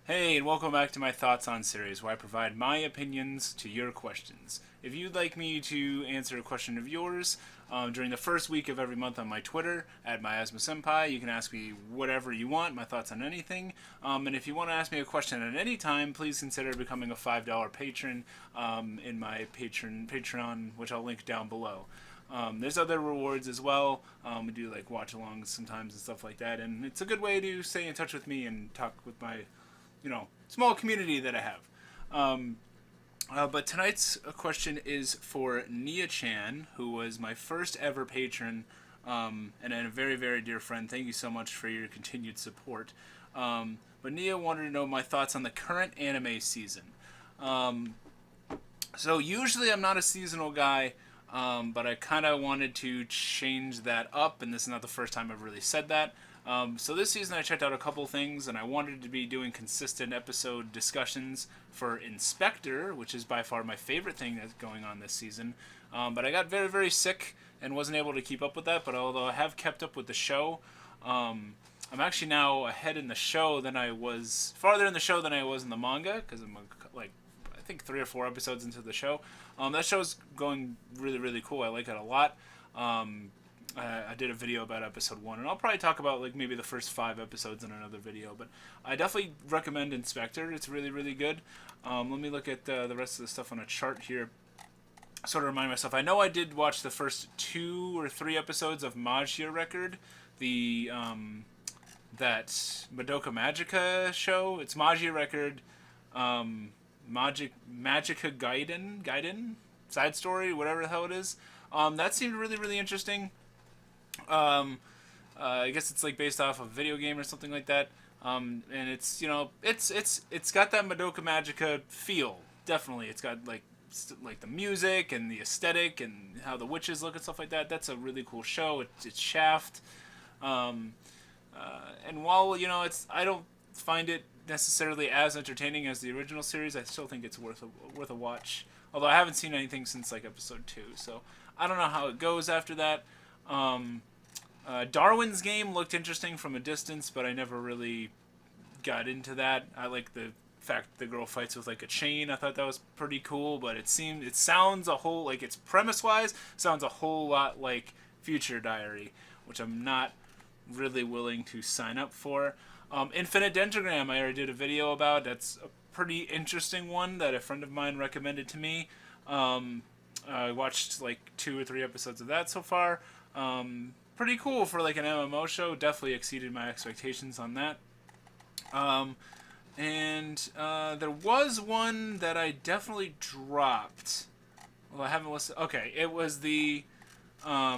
Hey, and welcome back to my Thoughts on series, where I provide my opinions to your questions. If you'd like me to answer a question of yours during the first week of every month on my Twitter, at MyAsmaSenpai, you can ask me whatever you want, my thoughts on anything. And if you want to ask me a question at any time, please consider becoming a $5 patron in my Patreon, which I'll link down below. There's other rewards as well. We do like watch alongs sometimes and stuff like that, and it's a good way to stay in touch with me and talk with my small community that I have. But tonight's question is for Nia Chan, who was my first ever patron and a very, very dear friend. Thank you so much for your continued support. But Nia wanted to know my thoughts on the current anime season. So usually I'm not a seasonal guy, but I kind of wanted to change that up, and this is not the first time I've really said that. So this season I checked out a couple things, and I wanted to be doing consistent episode discussions for Inspector, which is by far my favorite thing that's going on this season. But I got very, very sick and wasn't able to keep up with that, but although I have kept up with the show, I'm actually now ahead in the show than I was, farther in the show than I was in the manga, because I'm like, I think 3 or 4 episodes into the show. That show's going really, really cool. I like it a lot. I did a video about episode 1, and I'll probably talk about like maybe the first 5 episodes in another video, but I definitely recommend Inspector. It's really, really good. Let me look at the rest of the stuff on a chart here. Sort of remind myself. I know I did watch the first 2 or 3 episodes of Magia Record, the that Madoka Magica show. It's Magia Record, Magica Gaiden side story, whatever the hell it is. That seemed really, really interesting. I guess it's like based off a video game or something like that. And it's it's got that Madoka Magica feel. Definitely, it's got like the music and the aesthetic and how the witches look and stuff like that. That's a really cool show. It's Shaft. And while I don't find it necessarily as entertaining as the original series, I still think it's worth a watch. Although I haven't seen anything since like episode 2, so I don't know how it goes after that. Darwin's Game looked interesting from a distance, but I never really got into that. I like the fact the girl fights with like a chain. I thought that was pretty cool, but it sounds a whole, like, its premise wise sounds a whole lot like Future Diary, which I'm not really willing to sign up for. Infinite Dendrogram I already did a video about. That's a pretty interesting one that a friend of mine recommended to me. I watched like 2 or 3 episodes of that so far. Pretty cool for like an MMO show. Definitely exceeded my expectations on that. And there was one that I definitely dropped. Well, I haven't listened. Okay, it was the I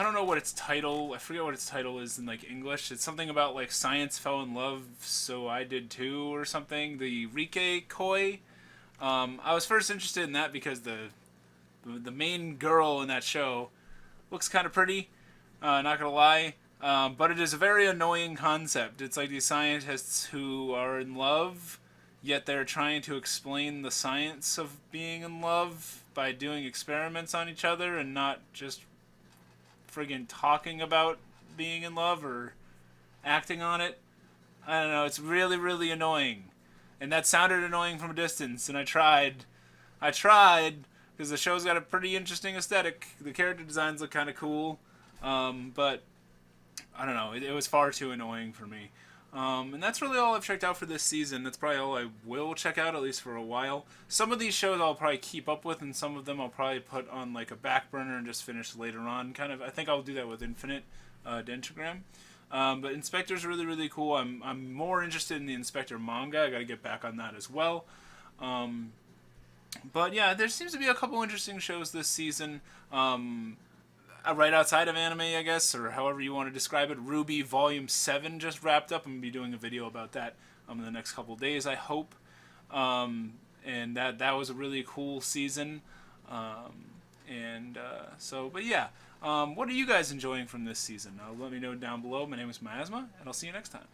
don't know what its title. I forget what its title is in like English. It's something about like science fell in love, so I did too, or something. The Rike Koi. I was first interested in that because the main girl in that show looks kind of pretty. Not gonna lie. But it is a very annoying concept. It's like these scientists who are in love, yet they're trying to explain the science of being in love by doing experiments on each other and not just friggin' talking about being in love or acting on it. I don't know. It's really, really annoying. And that sounded annoying from a distance, and I tried, because the show's got a pretty interesting aesthetic. The character designs look kind of cool, but I don't know. It was far too annoying for me. And that's really all I've checked out for this season. That's probably all I will check out, at least for a while. Some of these shows I'll probably keep up with, and some of them I'll probably put on like a back burner and just finish later on. Kind of, I think I'll do that with Infinite Dendrogram. But Inspector's really, really cool. I'm more interested in the Inspector manga. I got to get back on that as well. But yeah, there seems to be a couple interesting shows this season. Right outside of anime, I guess, or however you want to describe it. RWBY Volume 7 just wrapped up. I'm going to be doing a video about that in the next couple days, I hope. And that was a really cool season. But yeah. What are you guys enjoying from this season? Let me know down below. My name is Miasma, and I'll see you next time.